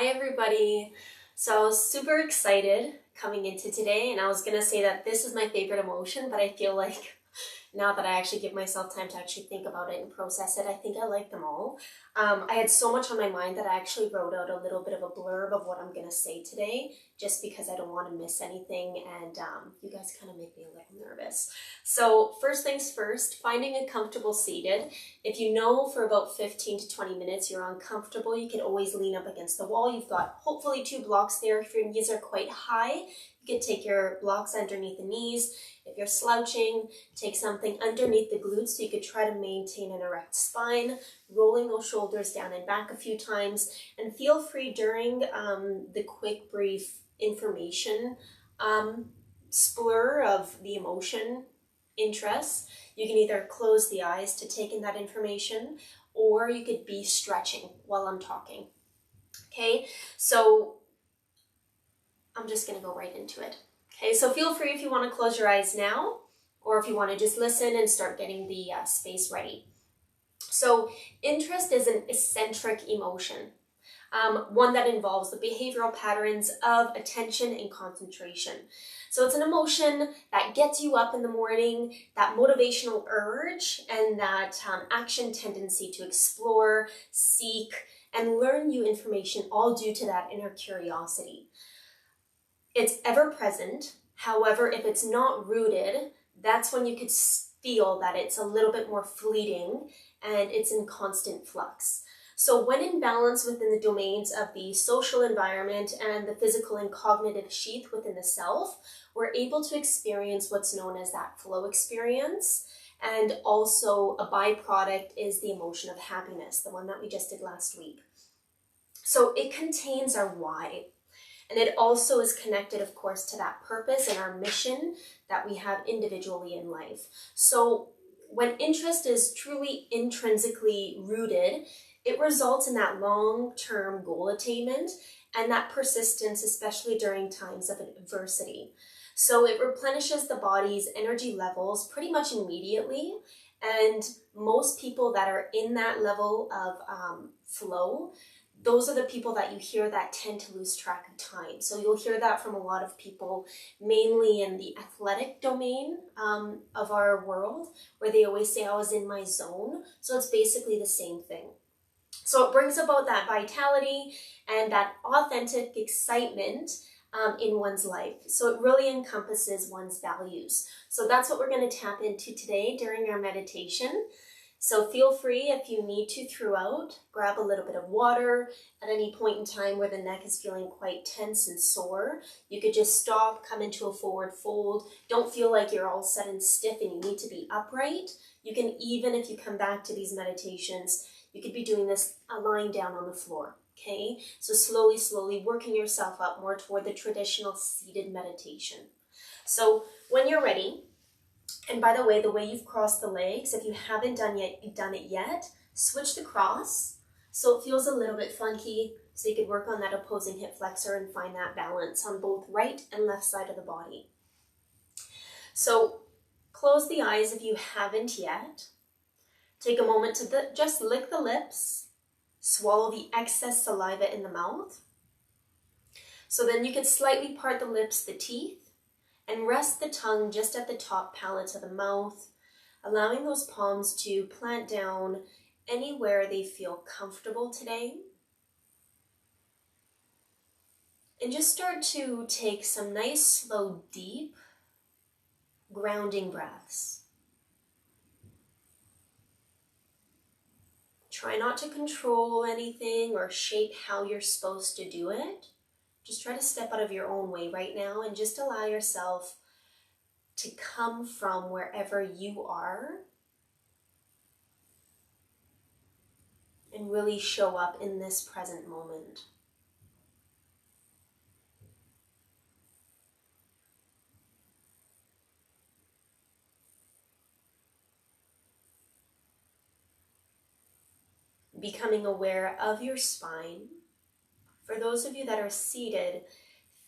Hi everybody. So I was super excited coming into today, and I was gonna say that this is my favorite emotion, but I feel like now that I actually give myself time to actually think about it and process it, I think I like them all. I had so much on my mind that I actually wrote out a little bit of a blurb of what I'm gonna say today, just because I don't want to miss anything, and you guys kind of make me a little nervous. So first things first, finding a comfortable seated. If you know for about 15 to 20 minutes you're uncomfortable, you can always lean up against the wall. You've got hopefully 2 blocks there. If your knees are quite high, you can take your blocks underneath the knees. If you're slouching, take something underneath the glutes so you could try to maintain an erect spine, rolling those shoulders down and back a few times, and feel free during the quick, brief information splur of the emotion interest. You can either close the eyes to take in that information, or you could be stretching while I'm talking. Okay, so I'm just gonna go right into it. Okay, so feel free if you want to close your eyes now, or if you want to just listen and start getting the space ready. So interest is an eccentric emotion, one that involves the behavioral patterns of attention and concentration. So it's an emotion that gets you up in the morning, that motivational urge, and that action tendency to explore, seek, and learn new information, all due to that inner curiosity. It's ever present. However, if it's not rooted, that's when you could feel that it's a little bit more fleeting and it's in constant flux. So when in balance within the domains of the social environment and the physical and cognitive sheath within the self, we're able to experience what's known as that flow experience. And also a byproduct is the emotion of happiness, the one that we just did last week. So it contains our why. And it also is connected, of course, to that purpose and our mission that we have individually in life. So when interest is truly intrinsically rooted, it results in that long-term goal attainment and that persistence, especially during times of adversity. So it replenishes the body's energy levels pretty much immediately. And most people that are in that level of flow, those are the people that you hear that tend to lose track of time. So you'll hear that from a lot of people, mainly in the athletic domain of our world, where they always say, I was in my zone. So it's basically the same thing. So it brings about that vitality and that authentic excitement in one's life. So it really encompasses one's values. So that's what we're going to tap into today during our meditation. So feel free, if you need to throughout, grab a little bit of water. At any point in time where the neck is feeling quite tense and sore, you could just stop, come into a forward fold. Don't feel like you're all set and stiff and you need to be upright. You can, even if you come back to these meditations, you could be doing this lying down on the floor, okay? So slowly working yourself up more toward the traditional seated meditation. So when you're ready, and by the way you've crossed the legs, if you haven't done it yet, switch the cross so it feels a little bit funky, so you could work on that opposing hip flexor and find that balance on both right and left side of the body. So close the eyes if you haven't yet. Take a moment to just lick the lips, swallow the excess saliva in the mouth. So then you could slightly part the lips, the teeth, and rest the tongue just at the top palate of the mouth, allowing those palms to plant down anywhere they feel comfortable today. And just start to take some nice, slow, deep, grounding breaths. Try not to control anything or shape how you're supposed to do it. Just try to step out of your own way right now and just allow yourself to come from wherever you are and really show up in this present moment. Becoming aware of your spine. For those of you that are seated,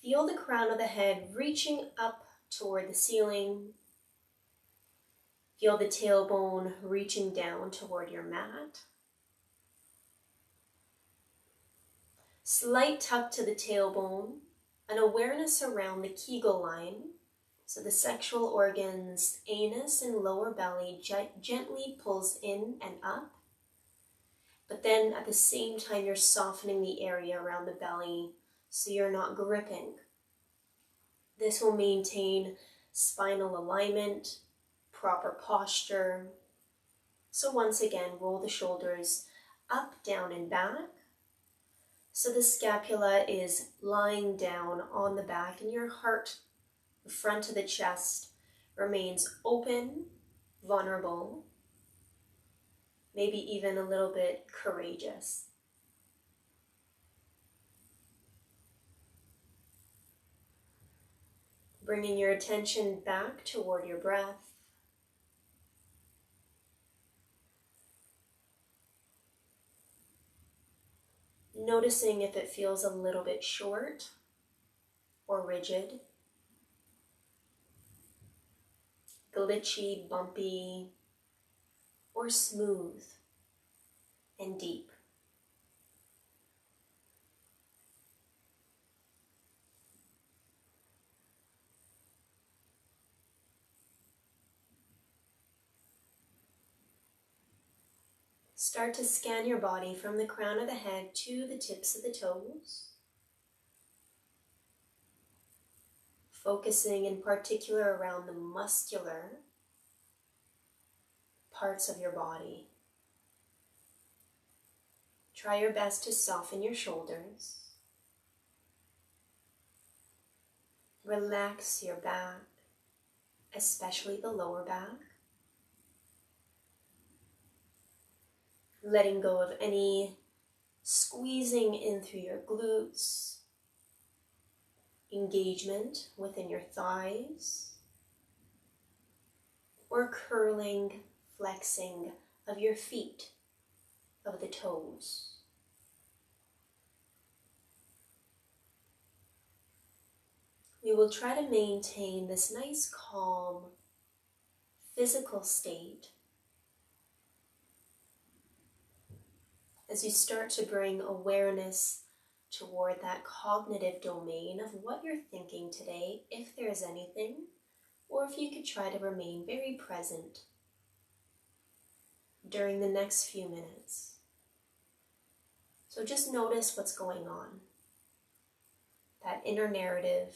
feel the crown of the head reaching up toward the ceiling. Feel the tailbone reaching down toward your mat. Slight tuck to the tailbone, an awareness around the Kegel line. So the sexual organs, anus and lower belly gently pulls in and up. But then at the same time, you're softening the area around the belly so you're not gripping. This will maintain spinal alignment, proper posture. So once again, roll the shoulders up, down, and back. So the scapula is lying down on the back and your heart, the front of the chest, remains open, vulnerable, maybe even a little bit courageous. Bringing your attention back toward your breath. Noticing if it feels a little bit short or rigid, glitchy, bumpy, or smooth and deep. Start to scan your body from the crown of the head to the tips of the toes, focusing in particular around the muscular parts of your body. Try your best to soften your shoulders. Relax your back, especially the lower back. Letting go of any squeezing in through your glutes, engagement within your thighs, or curling, flexing of your feet, of the toes. We will try to maintain this nice, calm, physical state as you start to bring awareness toward that cognitive domain of what you're thinking today, if there's anything, or if you could try to remain very present during the next few minutes. So just notice what's going on. That inner narrative,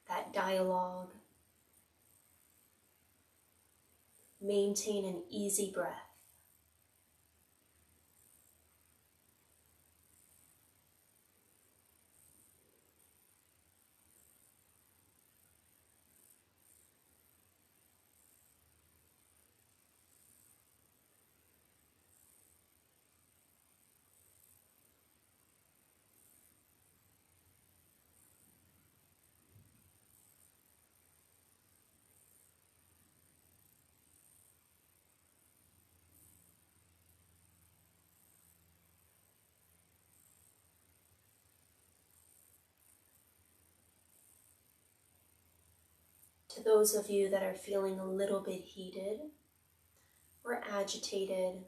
that dialogue. Maintain an easy breath. To those of you that are feeling a little bit heated or agitated,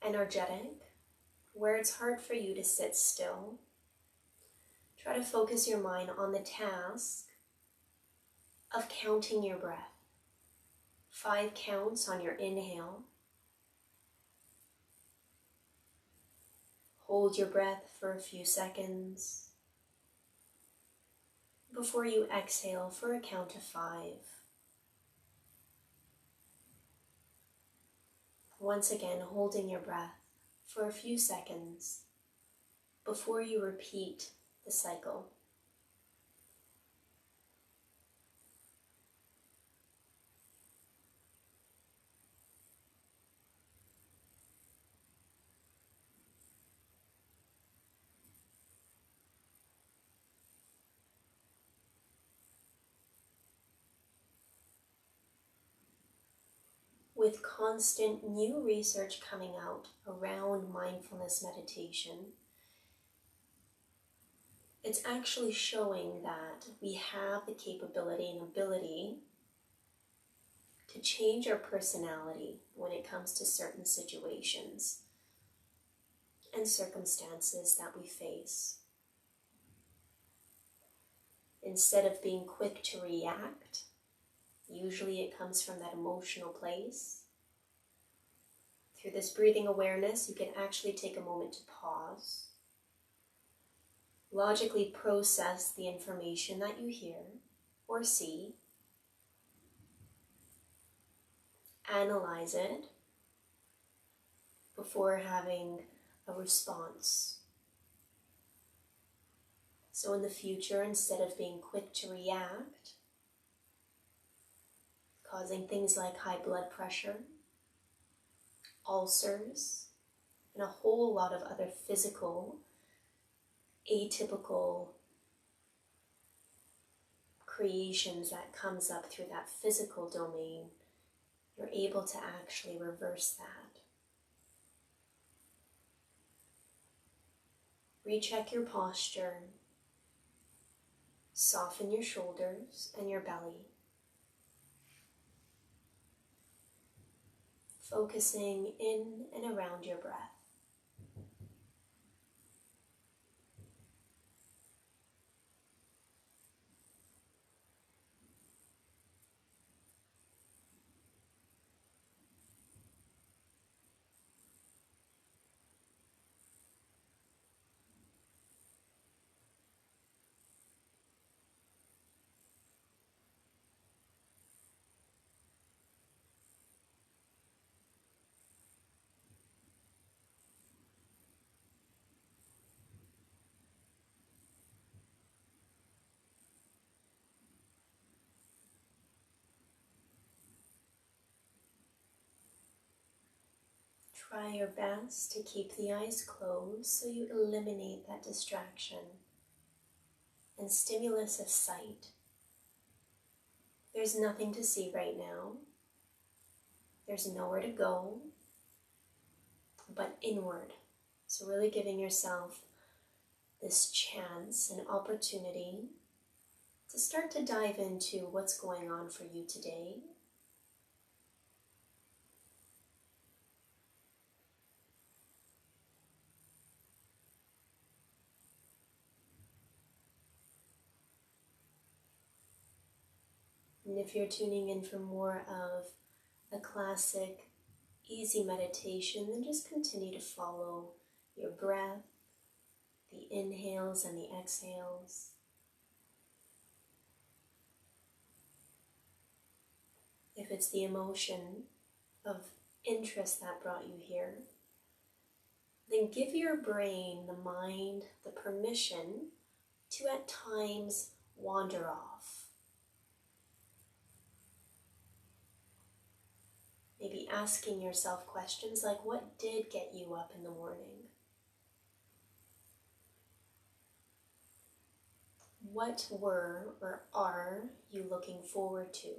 energetic, where it's hard for you to sit still, try to focus your mind on the task of counting your breath. 5 counts on your inhale. Hold your breath for a few seconds before you exhale for a count of 5. Once again, holding your breath for a few seconds before you repeat the cycle. With constant new research coming out around mindfulness meditation, it's actually showing that we have the capability and ability to change our personality when it comes to certain situations. and circumstances that we face. Instead of being quick to react, usually it comes from that emotional place. Through this breathing awareness, you can actually take a moment to pause, logically process the information that you hear or see, analyze it before having a response. So in the future, instead of being quick to react, causing things like high blood pressure, ulcers, and a whole lot of other physical, atypical creations that comes up through that physical domain, you're able to actually reverse that. Recheck your posture, soften your shoulders and your belly, focusing in and around your breath. Try your best to keep the eyes closed so you eliminate that distraction and stimulus of sight. There's nothing to see right now. There's nowhere to go but inward. So really giving yourself this chance and opportunity to start to dive into what's going on for you today. And if you're tuning in for more of a classic, easy meditation, then just continue to follow your breath, the inhales and the exhales. If it's the emotion of interest that brought you here, then give your brain, the mind, the permission to at times wander off. Maybe asking yourself questions like, what did get you up in the morning? What were or are you looking forward to?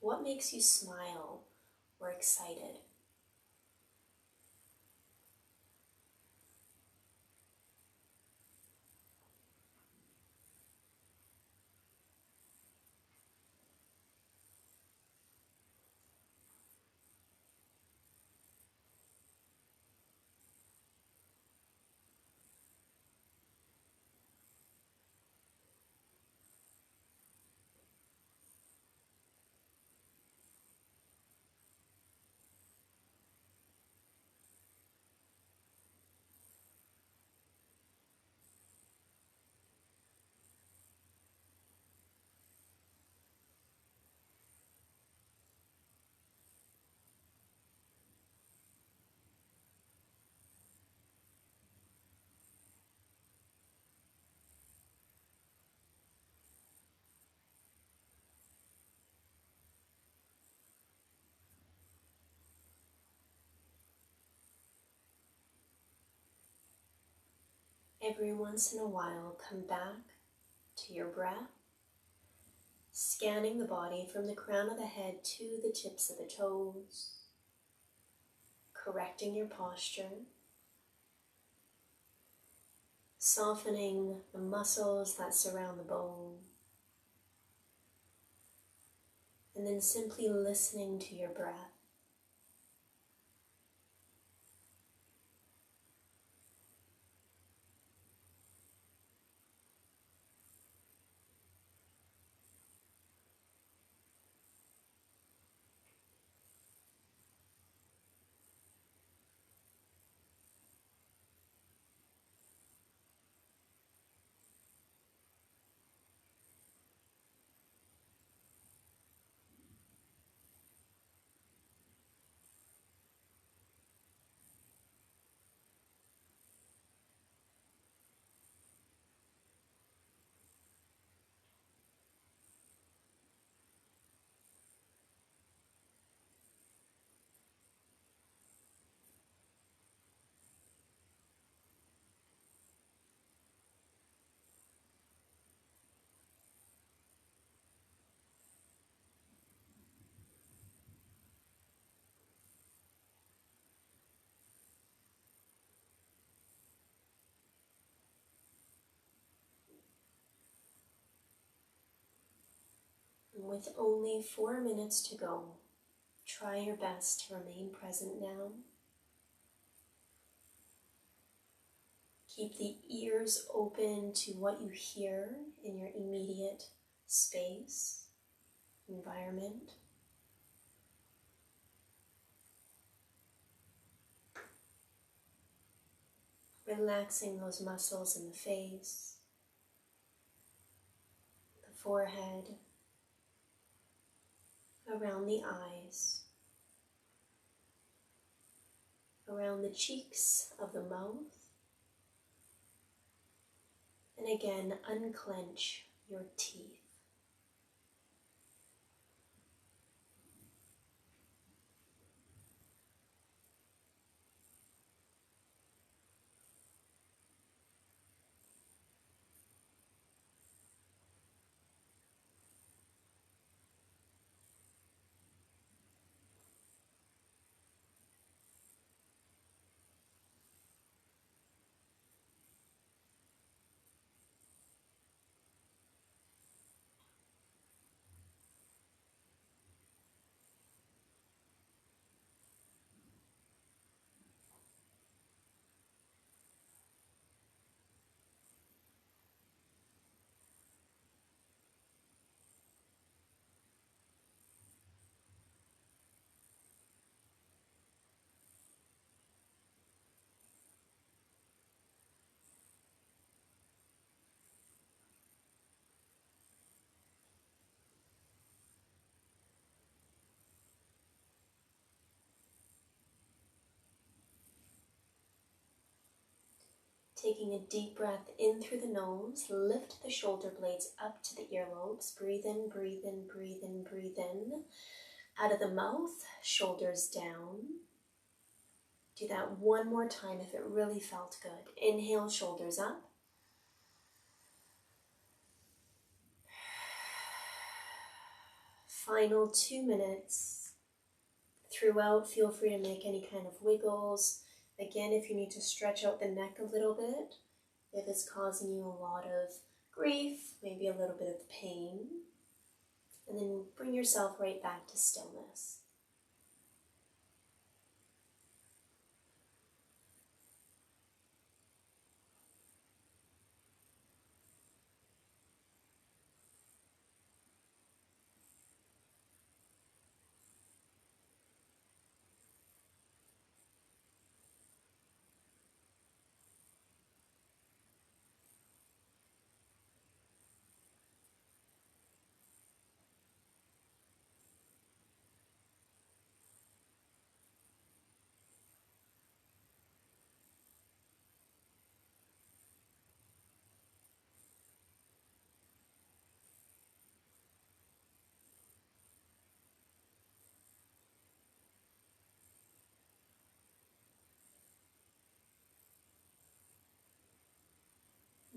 What makes you smile or excited? Every once in a while, come back to your breath, scanning the body from the crown of the head to the tips of the toes, correcting your posture, softening the muscles that surround the bone, and then simply listening to your breath. And with only 4 minutes to go, try your best to remain present now. Keep the ears open to what you hear in your immediate space, environment. Relaxing those muscles in the face, the forehead, around the eyes, around the cheeks of the mouth. And again, unclench your teeth. Taking a deep breath in through the nose, lift the shoulder blades up to the earlobes. Breathe in, breathe in, breathe in, breathe in. Out of the mouth, shoulders down. Do that one more time if it really felt good. Inhale, shoulders up. Final 2 minutes. Throughout, feel free to make any kind of wiggles. Again, if you need to stretch out the neck a little bit, if it's causing you a lot of grief, maybe a little bit of pain, and then bring yourself right back to stillness.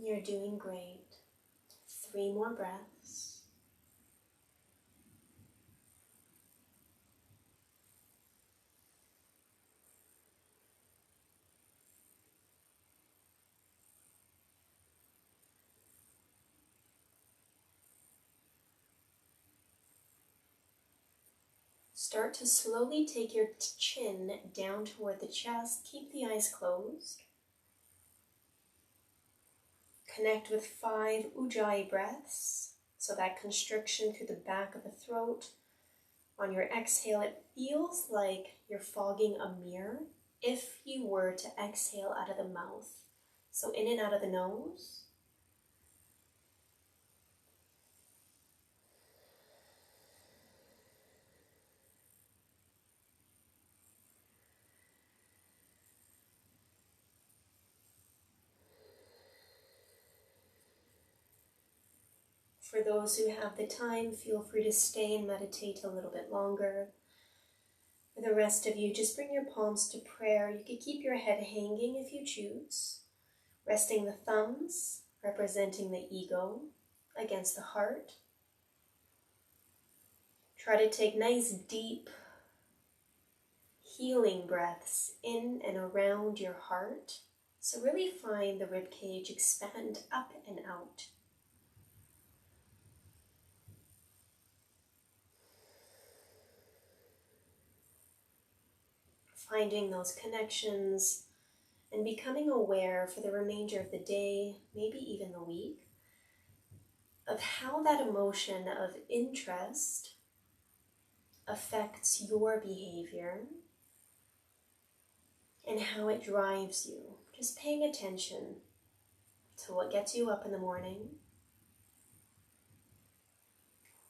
You're doing great. 3 more breaths. Start to slowly take your chin down toward the chest. Keep the eyes closed. Connect with 5 Ujjayi breaths. So that constriction through the back of the throat. On your exhale, it feels like you're fogging a mirror if you were to exhale out of the mouth. So in and out of the nose. For those who have the time, feel free to stay and meditate a little bit longer. For the rest of you, just bring your palms to prayer. You could keep your head hanging if you choose, resting the thumbs, representing the ego, against the heart. Try to take nice, deep, healing breaths in and around your heart. So really find the ribcage expand up and out. finding those connections and becoming aware for the remainder of the day, maybe even the week, of how that emotion of interest affects your behavior and how it drives you. Just paying attention to what gets you up in the morning,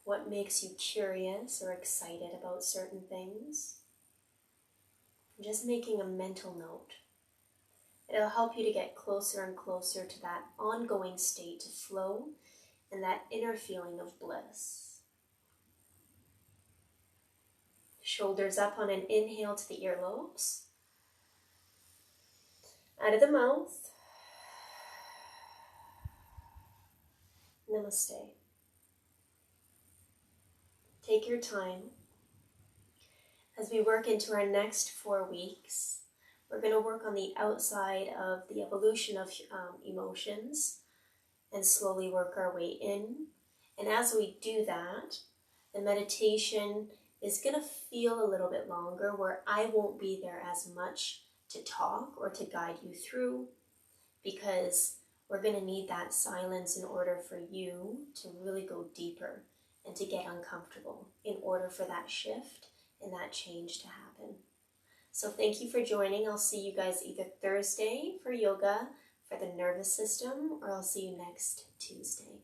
what makes you curious or excited about certain things. Just making a mental note. It'll help you to get closer and closer to that ongoing state of flow and that inner feeling of bliss. Shoulders up on an inhale to the earlobes. Out of the mouth. Namaste. Take your time. As we work into our next 4 weeks, we're going to work on the outside of the evolution of emotions and slowly work our way in. And as we do that, the meditation is going to feel a little bit longer, where I won't be there as much to talk or to guide you through, because we're going to need that silence in order for you to really go deeper and to get uncomfortable in order for that shift and that change to happen. So thank you for joining. I'll see you guys either Thursday for yoga for the nervous system, or I'll see you next Tuesday.